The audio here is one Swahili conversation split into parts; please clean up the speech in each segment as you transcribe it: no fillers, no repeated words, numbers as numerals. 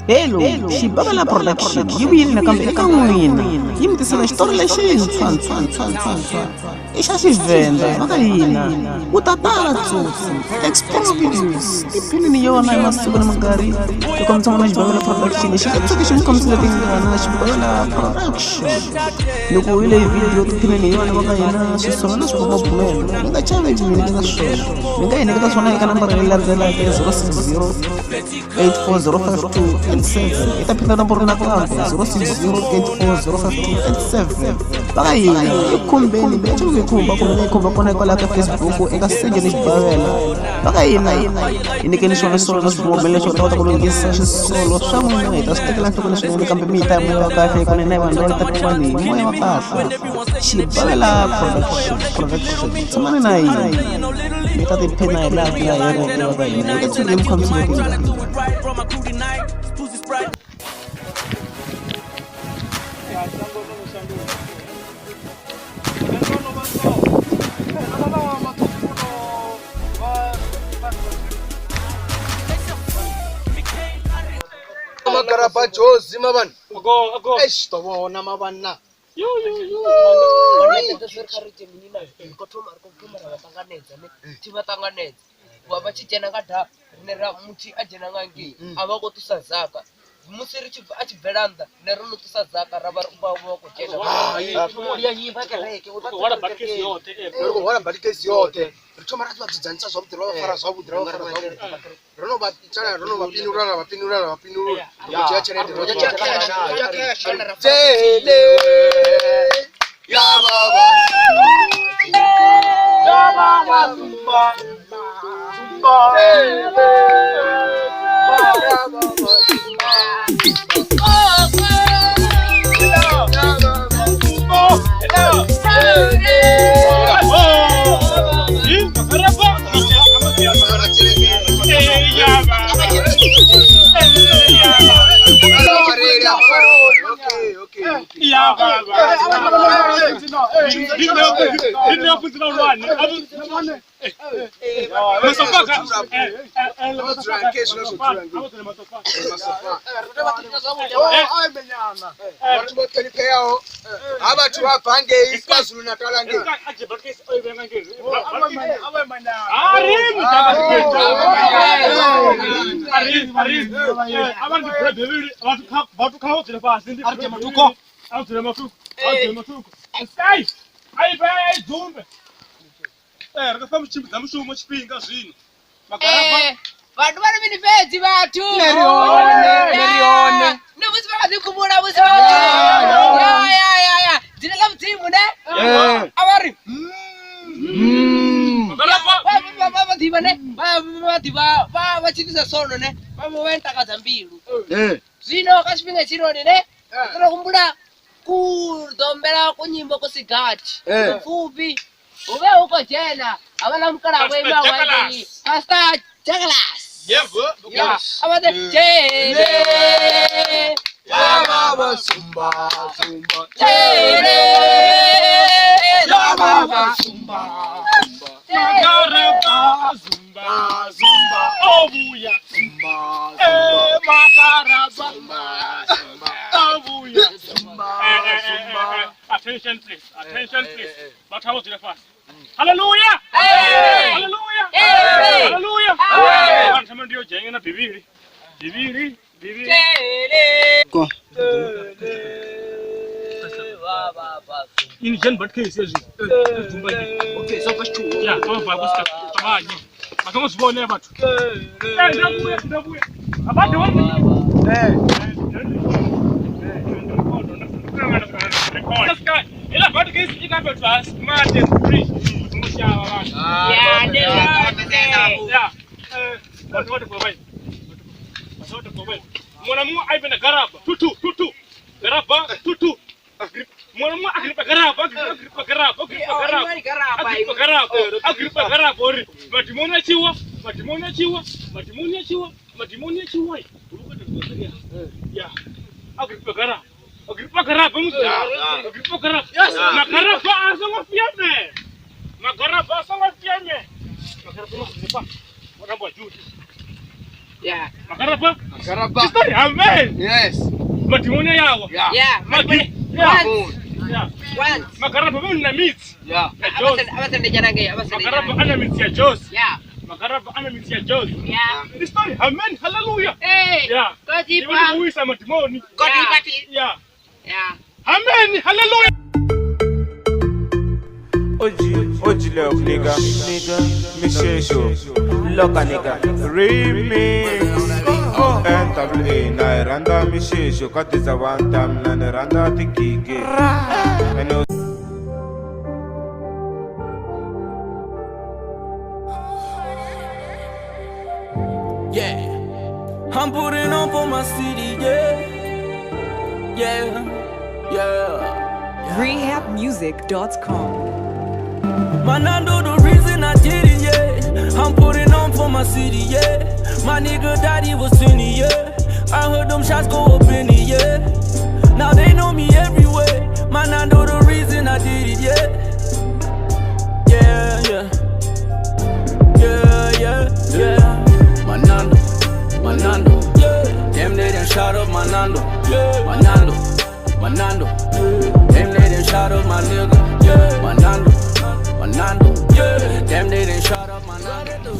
Hello, Xibakala Production. You will na kambe eka n'wina. Yi mi tisela xitori lexintshwa. I xa Xivenda maka hina. U ta tala tsotsi. Explore videos. Tiphinini yona masiku na minkarhi. Ku kombisa n'wana Xibakala Production. Xi episode xi mi kombisile tingana Xibakala Production. Loko u yi le video tiphinini yona maka hina swi sona na swi bumabumela. Mi nga chavi mi nyiketa swona. Mi nga hi nyiketa swona eka nambara leyi landzelaka 060 8405287 ita phinda nomboro na kambe 060840527 baka hina ikhumbeni becho vikhumba kumbe ikhumba kona kwala ka Facebook eka Sengeni Xibavela baka hina inikeni swona swona swibomele swo ta kulungisa xisolo swa n'wina hi ta swi tekela nhlokweni swinene kambe mi ta moya kahle kona na vanhu va ta kumani moya wa kahle Xibavela production tsamani na hina mi ta tiphina hi laha ti nga heriki baka hina eka Game Community. From a crew tonight, Pussy Sprite. Magarabajo zimaban. Ago. Eish to bona mabanna. Yo. Wanete tserikharite minina ngothoma ngokumara batanganedza ne tibatanganedza waba chitena ngadha nera muti ajena ngangi abako tusazaka musi richibva achibvelanda nero notusazaka rava rubavo kuchena ya yiba kereke wala bakesi yote Loko wala balikesi yote. Richoma rati vadzidzanisa zvabuti ravafara zvabuti rono bachana rono vapinurara kuti yachenete Zele ya baba Zumba abatu baphange iKwaZulu Natal nge vanhu vari minifedzi vatu Nerione nomusi vakazikubura musi vatu dzineka mudzimu ne avari vadiva ne vadiva vachitisa sono ne vavaentakadza mbilu zvino kachipinga chironi ne tinokumbura kudombera kunyimbo kusigati pfupi uve uko jena havana mukara wema waidei Pastor Douglas avade jene ya baba Zumba jene ya baba Zumba Magaraba Zumba obuya Magaraba obuya Attention please but how was the fast Hallelujah Hallelujah Kama ndio jenga na bibili Go ini jen bat kai sai okay so kachu ya kama ba gusta tabaji makama sibone batu ndabuye abade wani ila batu kai ika betu as smart and free mushawa watu kwa bai mwanamume aibena garaba tutu garaba tutu mwanamume agripa garaba ori matimonia chiwa ya agripa garaba musa agripa garaba magaraba asongo fiame magaraba musa nipa wakamba juu Yeah. Makaraba. Makaraba. Story amen. Yes. Matimoni yawa. Yeah. Yeah. Once. Makaraba mimi na meat. Yeah. Abasende janage, abasende. Makaraba ana meat ya Jos. Yeah. Makaraba ana meat ya Jos. Yeah. This story amen. Hallelujah. Hey. Yeah. Kodipa. Uisa matimoni. Kodipa. Yeah. Yeah. Amen. Hallelujah. Oji love nigga, Mishesho, Loka nigga, remix. NWA na randa Mishesho, katiza one time na randa tikike. Yeah, I'm putting on for my city, yeah. Rehabmusic.com. Manando, the reason I did it, yeah. I'm putting on for my city, yeah. My nigga daddy was 20, yeah. I heard them shots go up in the yeah. Now they know me everywhere. Manando, the reason I did it, yeah. Manando, yeah. Damn, they done shot up Manando, yeah. Manando, damn, they done shot up my nigga, yeah. Manando, yeah. Damn, they done shot up Manando.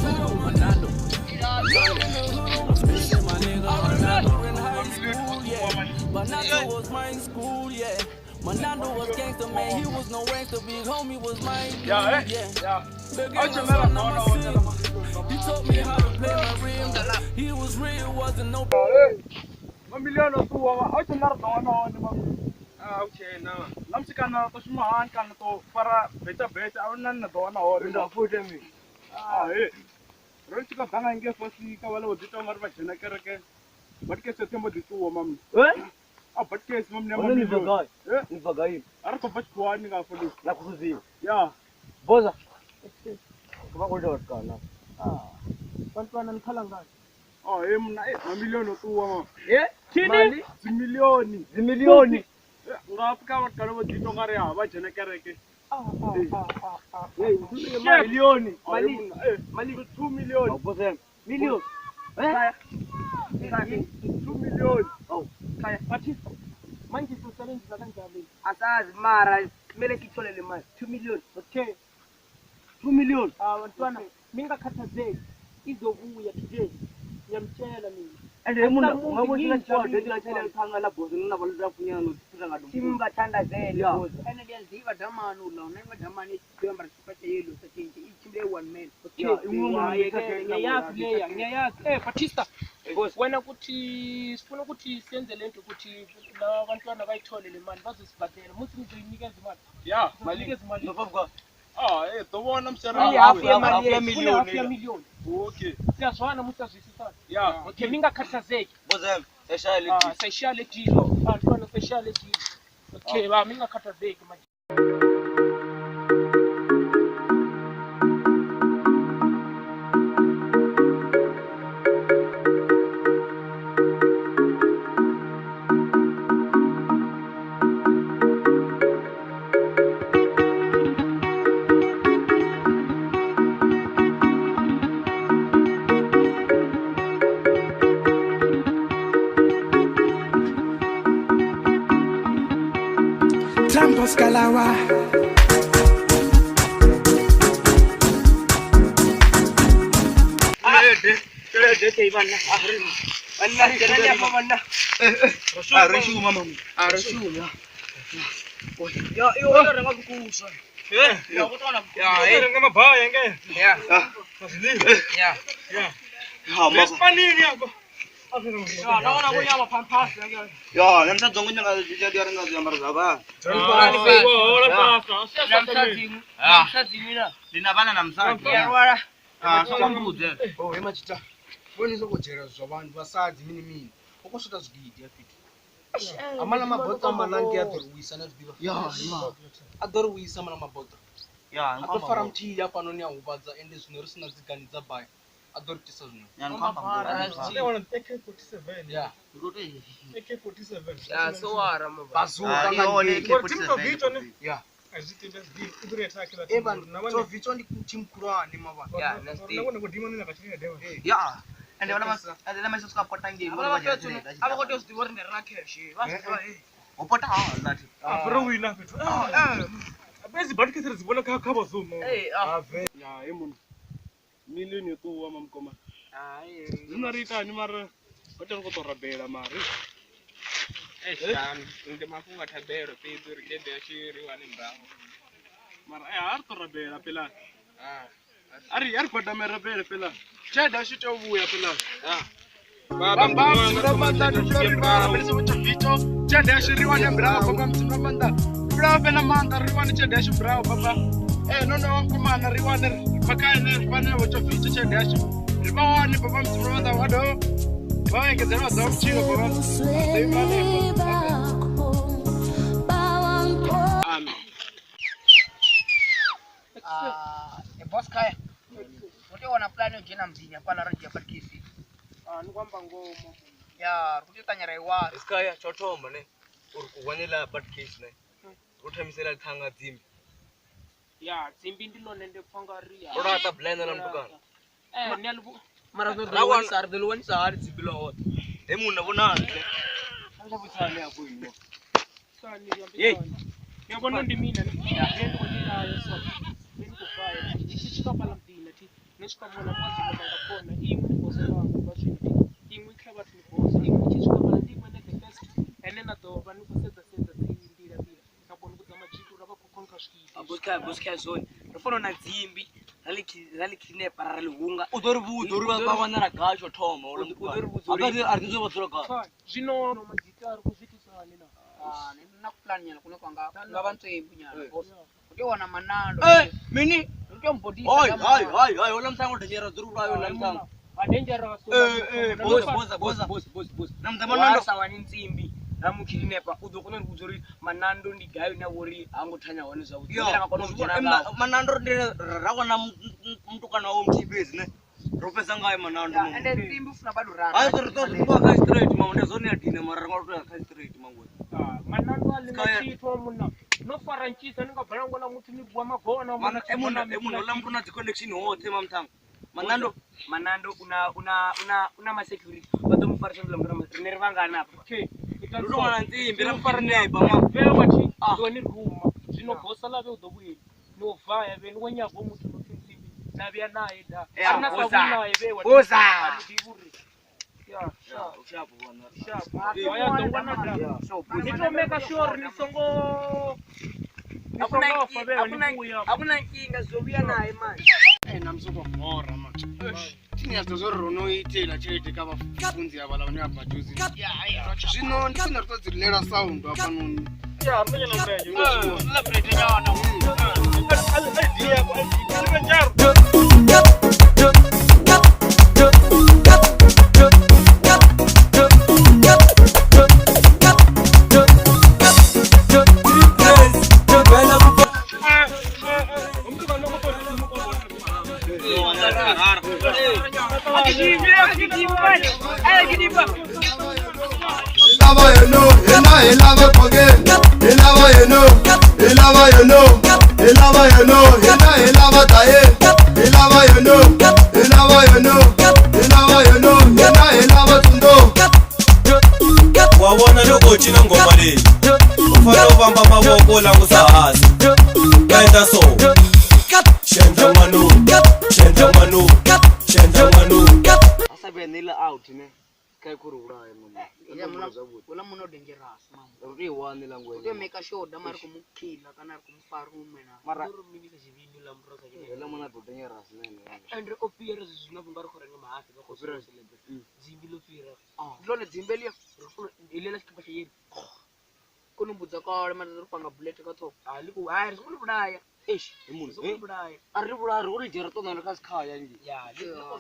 Manando was mine school, yeah. Manando was gangster, man. He was no gangster. Big homie was mine. Yeah. He taught me how to play my rim. He was real, wasn't no. Mamiliano tu wa acha nar dono ni mam. Okay na. Lamsika na to sumahan kan to para beta awan na dono o nda fute mi. Ron tika banga inge fosi ka wala odito mar ba jena karake. Batke se tembo ditu wa mam. Batke se mam ne mam. Ni vagai. Ara to bat kwa ni ga fulu. La kuzi. Ya. Boza. Kuma ko dot ka na. Pantwana nkhalanga. Mna mamilioni tu wa. Chini? Zimilioni. Ngapka wakalo wadito ngare aba jena kereke. Milioni. Mali 2 million. Boze. Million. 2 million. Kaya. Patisa. Manje tusalenzi za kanjani. Asazi mara mele kitolele mali 2 million. Okay. 2 million. Wantwana minga khatazeli izobuya today. Yamtshela mina. Ande muna ngabona kwa dedila tshela uthanga la bozo nina balula kunyana nokuphila ngalo. Simbathandazele bozo. Ene ndiyaziva damanu la noma damani kwemba siphathe yelo sethenje ichimbe one man. Ngiyayazi Batista wena kuthi sifuna ukuthi siyenze lento ukuthi la bantwana bayithole le mali bazosibhadela muthi ngizoyinikeza imali. Yeah, malikeza imali nophambi dobona msera half ya million. Okay. Siyazwana musazwisisana. Yeah. Okay, mingakhathazeki. Boze, seshaya dilo. Bantwana seshaya dilo. Okay, ba mingakhathazeki manje. Trampos Calawa. Amala mabota manangi adoruisa na zidiva. Adoruisa mana mabota. Akafara mtili hapa noni ubadza ende zwino risina zigani dza baya. Adorutisa zwino. AK47. AK47. Yeah, so ara mababa. Bazuka AK47. Yeah. Azitenda idureta kila timu. So vichwa ni chimkurani mababa. Yeah, nasty. Naona kudimana na kachini dewa. Yeah. ende wala maso sikapota ngeni aba kodwa usidibona nerakesh basiwa upota ngathi bro wina mfethu abezi badke sere zibona khaba zomo ya emun milini tu wa mamkoma zina ritani mara hotel ko torabela mari ende mafunga tabero pizuri kende ashiri wani mbravo mara har torabela pela ari kwada merabela pela cheda shito buya pela baba mtsimamanda ndiflora bese utavito cheda ashiri wani mbravo baba mtsimamanda bravo na manda riwani cheda ashiri bravo baba no kumana riwani makane pane utavito cheda ashiri riwani baba mtsimamanda wado vai que deu azar tiro baba tem mane boss kaya wote wana plan yo jina mzini hapa na rangi ya parkisi ni kwamba ngomo ya kutitanyara iwa iskaya chotomba ne urikuwanela parkisi ne uthamisela thanga dzimbi ya dzimbi ndilo nende pfangaria ora ta blender na mtukana ni alibu mara zo wani sar dzimbi lo hot munna bona ne anga butsale hapo ino sani hey yabona ndimina ngento kodila yeso ngikufaya ichika pala mdina thi nesikamona kwazi ngaba khona imwe bosela bashiti imwe khabathi boss imwe ichika pala ndimwe ne the best enena do bani kusetsa ndira ngabona ukuthi amajitu rabakhokhonka shikile boska zone rifona na dzimbi rali kidnapper rali hunga udori ba wana ra gasho thoma udori arkizo batsura ka zvino majita ari kuzvitisana na nina plan yana kuno kwanga ngabantu ebunyana boss kuti wana manando mini utombodisa hai wala msango dejera duru rayo la msango dangerous boss namdamana sawani ntsimbi namukidnapper udokona kuzori manando ndigayo na wori angothanya wona zvakuti ngakona kujana manando ndire rakona mtukana wo mtibezi ne ropesa ngayo manando ende ntsimbi ufuna badurana hayi to kwa straight mamone zone ya dine mara ngoto ya straight mangwe manando alinachitwa muna no faranchisa ningabhala ngona muthi nibwa magona mana emuno lampuna di connection hote mamthanga manando una ma security badomu farisa ngomra nervangana hapo okay ndona ntsimbi ramfarne bama vela wathi doni ruma zvino bosa lave udobuyeni no vaya veni wenyavo muthi notsimbi nabya naye da arina sabunaye bewa boza ushapo bwana waya dongwana da nito make sure nisongo hakuna nkinga zobuya naye manje namsuko mora man tini yazozorono itela chete kaba funzi abala bane abajuzi zvino ndina rutozilera sound apa noni ya mwenye nombeje la prete yana idea kwa kilimanjaro wawona loko cina ngoma leyi ufana u vamba mavoko langusa hasi kaenda so shendla n'wanu asabenela out ne kai kururaye munhu wala muno dangerous mama uri wani langwe uto make sure da mari kumukila kana kumfarume na mara rumini kazivini la mroka yela mona do dangerous nene and opera zizina bunga rokora nga mahafi bako celebrate zimbilo fira lone zimbelia ilela sikipa cheyeni kunumbudza kale mana rupanga bullet ka top aliku hayi sikulu budaya munhu sikulu budaya ari bulari uri jera to nana kasikhaya nje ya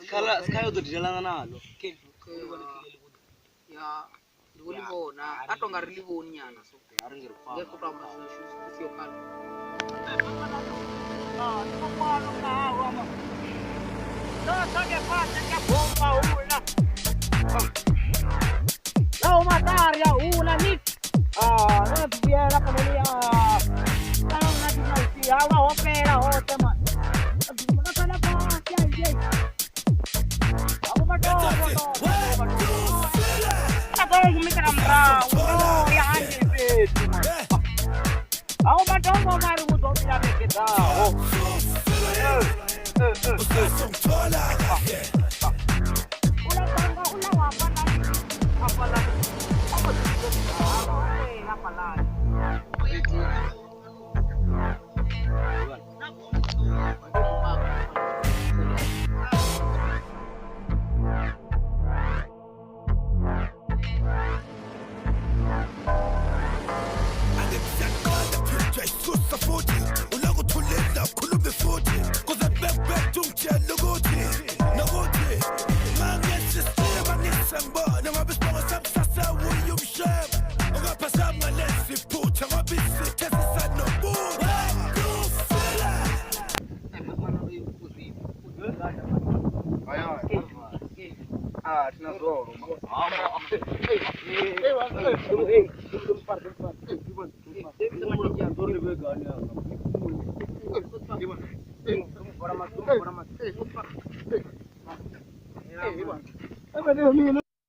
khala sikhayo do dilana nalo ya ndolibona atonga riliboni nyana so ari ngirifana ngekutamba sio kale Lao mataria una nit no tuviera familia lao na tunaisia wa opera hote man tunataka na kwa kiasi hapo mato Aku madongo mari kudomina bekedawo.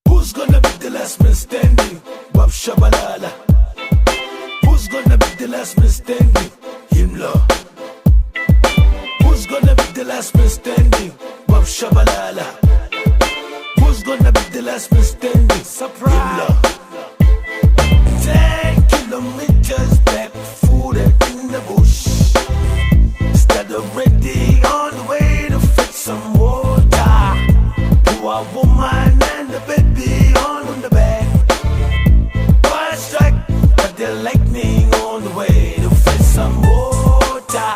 Who's gonna be the last man standing? Bob Shabalala. Who's gonna be the last man standing? Himmler. Who's gonna be the last man standing? Bob Shabalala. Who's gonna be the last man standing? Surprise. 10 kilometers back, food in the bush. Instead of ready on the way to fetch some water. Poor woman and the baby on the back. One strike, but the lightning on the way to fetch some water.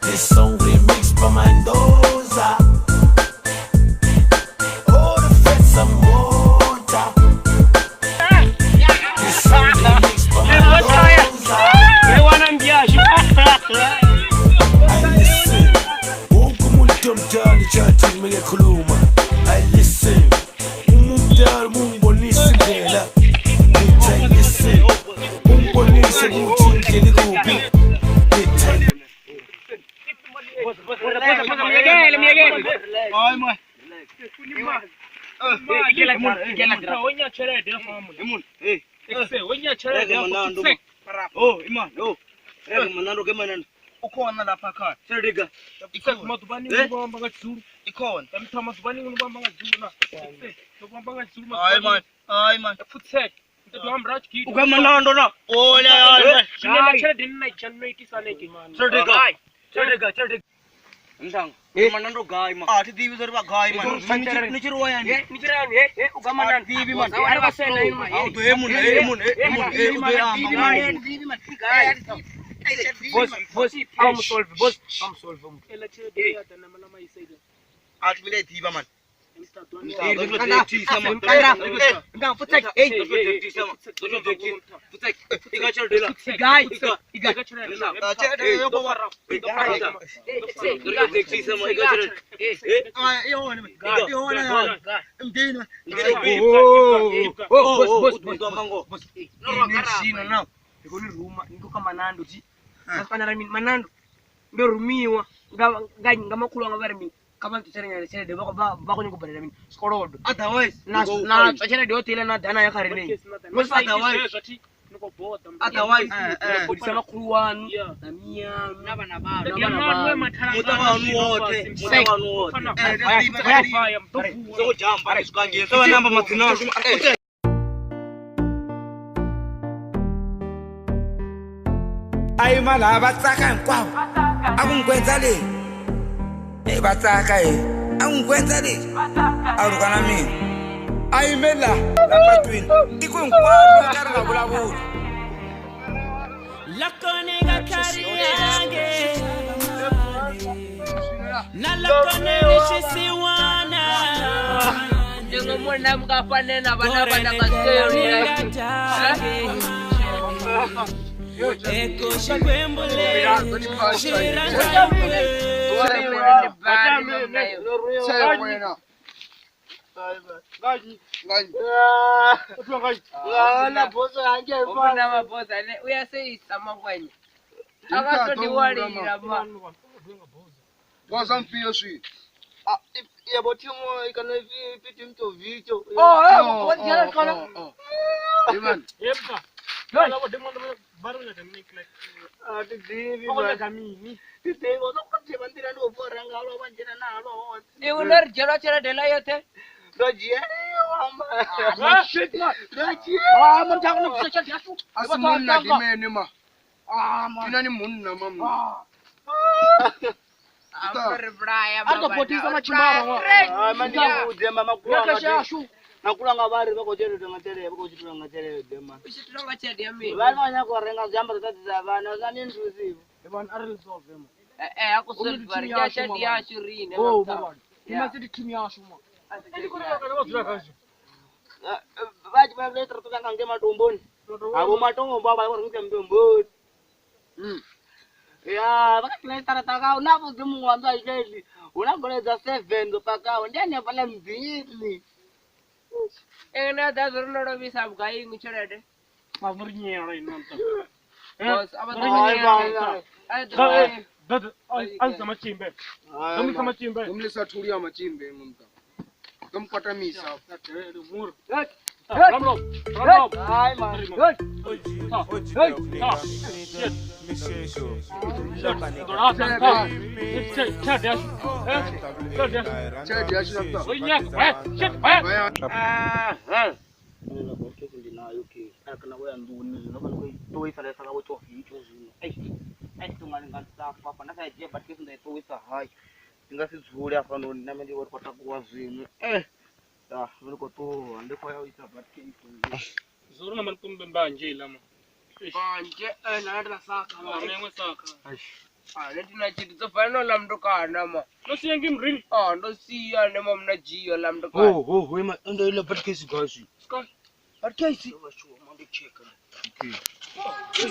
This song remixed by Mendoza. Oh, to fetch some water. This song remixed by Mendoza. I listen. Wokumuntu mdali chathi ngikhuluma. I listen. Umdali mungibonisa indlela. I listen. Ungibonisa ukuthi indlela ikuphi. Ukhona lapha khaya. Seliga. Ikhona madubani ngibamba ngajulu. Ikhona. Tamtha madubani ngibamba ngajulu na. Ngibamba ngajulu. Hayi man. Futsek. Ndohamba rajgit. Ukamanando na. Oh ya. Ngiyala chela dinna January saneke. Seliga. Ndang. Manando gai man. Athi divi zarba gai man. Nichirwa yani. Nichirani ukamanando divi man. Are basela in man. Auto emun. Divi man. Gai. Boss, I'm solve. Ela chela dia tana mana mai saida. At mile diva man. Manando ndorumiwa ngamakhulu ngabarimi kabantu tserengana tshelede ba go nyokobana mina skolodo otherwise na tshela diotile na dana ya kharele most otherwise kodisa makhulu wanu na miyanu na bana ba mutawanu wote so jamba sikangeza so namba mathina Ay mala batsaka kwao akungkwenza le batsaka akungkwenza le awukana mina ayimela lapha twini ikunkwalo kari ngabulabula lakone ngakariyange nalakone shisiwana ngomona mkafanena bana kaseri Eko shikwembule shiranga uyaseyisa mangwenya akatodiwalira ba wasamfiyo swi yabo timo ikana vipiti mto vicho Iman Labo demo barula da make like Divi kamini. Divi zokuthi bandira ndo foranga alo banjena nalo. Iunar jara chara dela yote. Dojie Ah shit man. Dojie. Man takna kusha yasu. Asimunna dimene ma. Man. Inani munna mama. Amar braya Arga potisa machimara. Mandi kude mama kwa. Nakula ngabari bakochero tangatele bakochitula ngatele dema. Ushitulanga chedi yami. Vana kurenga zamba tati za vana zani nduzivo. Evan arisolve them. Akusolve bari chedi yashurine. Oh baba. Imazidi timu yashu ma. Vachi valetera tutanga ngema tomboni. Abo matongo baba vakuite mtomboni. Ya, vakatletera taka unapo zimu ngwanza ikeli. Unagoleza 7 pakao ndene pale mbili. Engna da zurno bi sab gai nguchede. Mavurnyera inanta. Bos abadanya. Dad anza machimbe. Kamisa machimbe. Umlisa tulia machimbe mumta. Kampata misa. Mur. Ram. Ai man. Zurna man tumbe mbanje lama. Banje na saka. Mwenye saka. Letina chiti tsofana la mndokana ma. No siyangi mring. Ndo siya ne mamna jiyo la mndokana. Wema ndo ile patkesi gashi. Patkesi.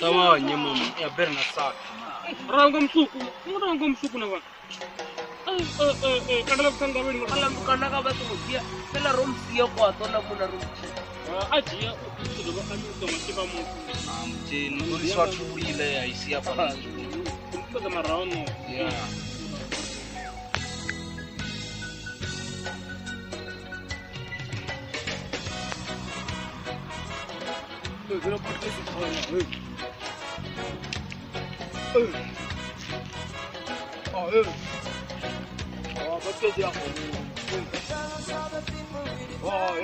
Tawa nyema ya berna saka. Rango msuku na wa. Kadala kanga wewe Kala mkana ka basu mutia. Kala romsiya kwa tona kuna romsi. Ajia ukido bakani ndo matiba mu. Amjeni uliswa tuile aisi hapa. Kwa maraono. Yeah. Ndio patkesi kwa. Patkesi hapo.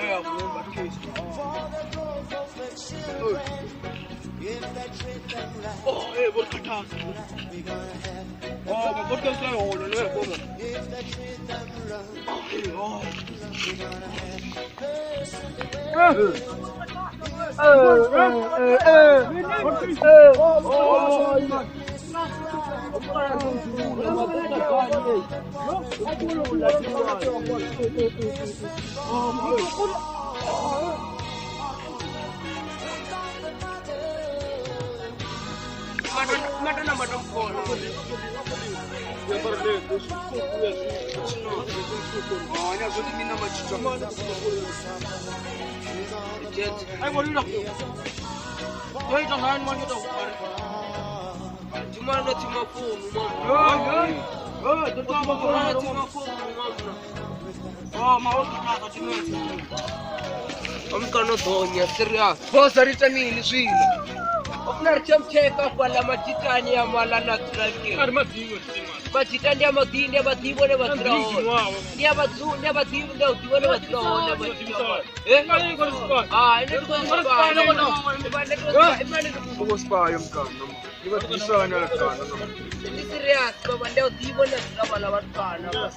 Yeah, patkesi. Volkata. Patkesi hapo leo kwa. Madana madam call. Omkano donya serious. Boss aritanini swile. Ofnar chamcheka kwa la matitani ya mala natural kill. Matitani ya matini ya batibo ne batrao. Ni abatu ne batibo ne utibo ne batrao ne batibo. Ine Tuko spa yung kano. Iba bisa na kano. Ni serious baba ndio utibo ne kama batkana.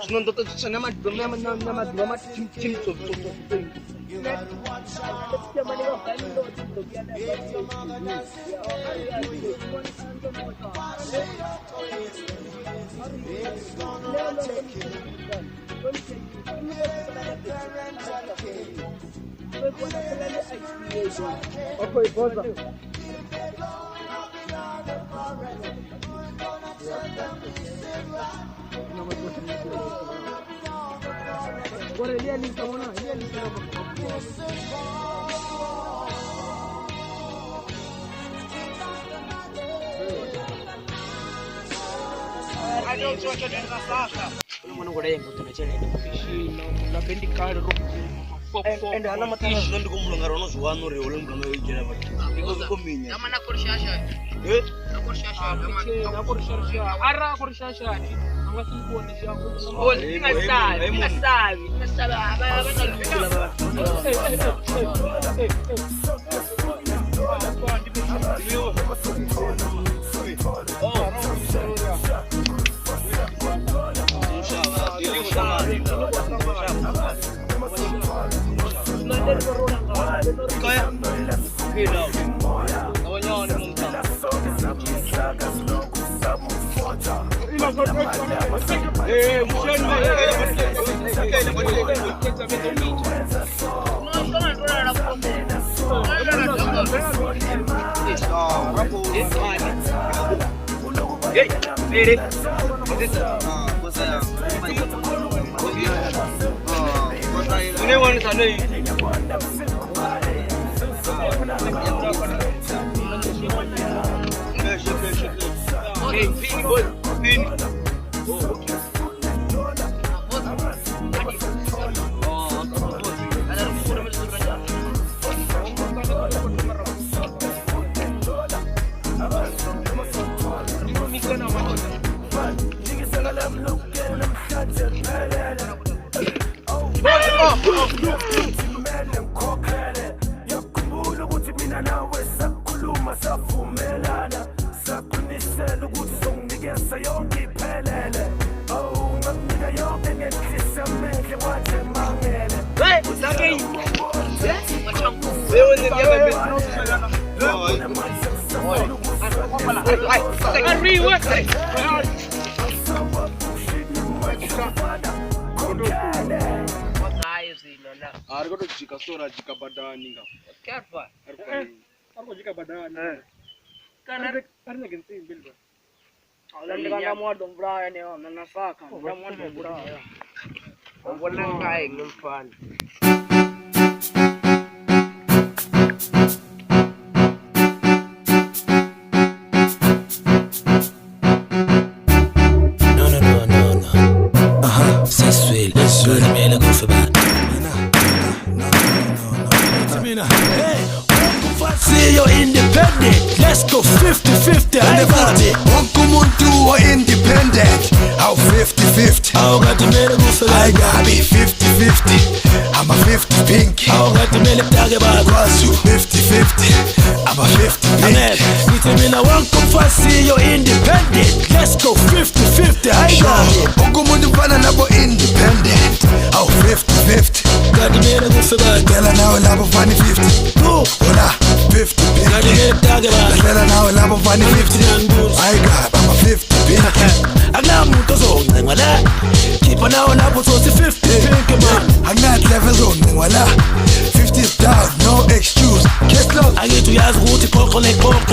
Sunon to sa naman naman chim to. Okay, posa. Mwana ngore ngo tunachele. Shi na bendi kale ro. and anamatana zvino ndikumbulunga ronozviwana uri ule mugama wejera vati ndikominya Kama nakorishasha. Nakorishasha. nakorishasha ara korishasha angasikuonesha Oh, ingasabi. arikotojika sora jika badani nga Careful. arikojika badani arine gensimbi lwa ndikanda mwadho mbraya newa nanasaka ndamwadho mbraya Mbona ngai ngumfana. See you're independent. Let's go 50-50. I got it. Unkumuntu or independent. How 50-50? I got it 50-50. I'm a 50 pink. Kwazu 50-50. I'm a 50 pink. See you're independent. Let's go 50-50. I got it. Unkumuntu fana nabo independent. How 50-50? Tell now labo fani 50. Hola 50 pink. Tell now labo fani 50. I got I'm a 50 pink. Keep on now, now, so it's 50 pink, man. I'm not levels on wala 50 down, no excuse. Get low. I get to ask who to call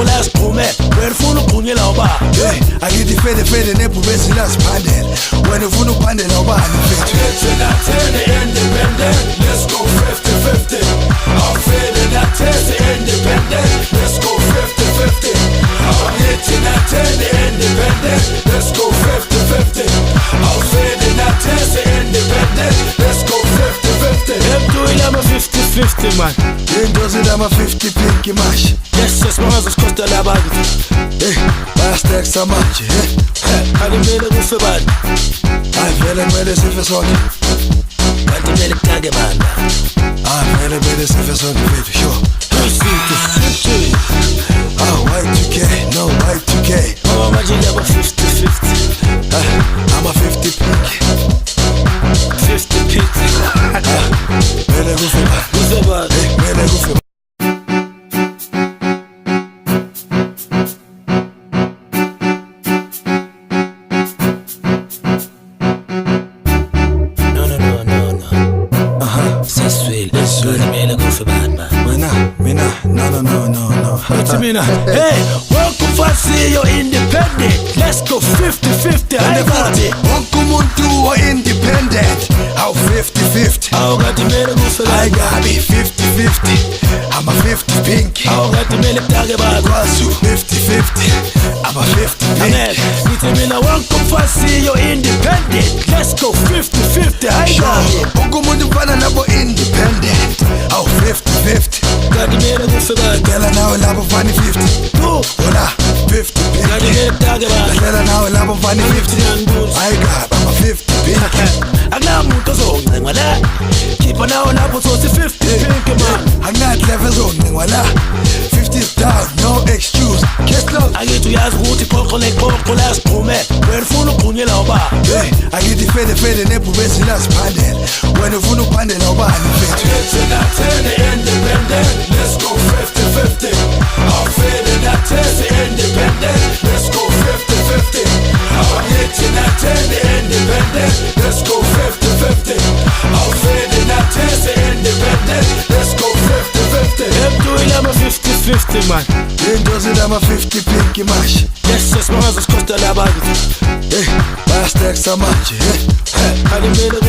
last promet. Where full of Kunya Laba. Hey, I get the fede nepu besi last pandel. When the full pandel over independent. Let's go 50-50. I'm feeling that test independent. Let's go 50-50. I'm getting that independent. Let's go 50-50. I'm feeling that test independent. Let's go 50-50. I'm doing I'm a 50-50 man. Does it I'm a 50 pinky mash. Yes, my husband's cost a lot. Hey, last next a match. I didn't make a good for bad. I'm feeling ready to for song. I didn't make a tag man. I'm feeling ready to for song, baby. Sure. Oh, Y2K, no Y2K. Oh, imagine I'm a 50-50. I'm a 50 pink. 50 pink. Really good for bad. Good for bad. Really good for bad. Hey, welcome for see you're independent. Let's go 50-50. I got it. Unkumuntu or independent. How 50-50? I got it 50-50. I'm a 50 pink. Kwazu 50-50. I'm a 50 pink. Welcome for see you're independent. Let's go 50-50. I got it. Unkumuntu fana nabo independent. mani 50 ayigaba ama-50 pinki akunamuntu ozoncenga la khipha nawo lapho sothi 50 pinki man akunahleve ezoncenga la 50 is down, no excuse Keslo akithi uyazi ukuthi qoqo neqoqo lasiphume wena ufuna ugqunyela ubaba akithi fede nebhubesi lasiphandela wena ufuna ukuphandela ubani mfethu independent let's go 50-50 awufede nathese independent let's go 50-50 awangithi nathene independent let's go 50-50 awufede nathese independent let's go 50-50 emntwini ama-50-50 man into zinama-50 pinki mashi yes simangaza sikhostela abantu bayasteksa manje kanti mina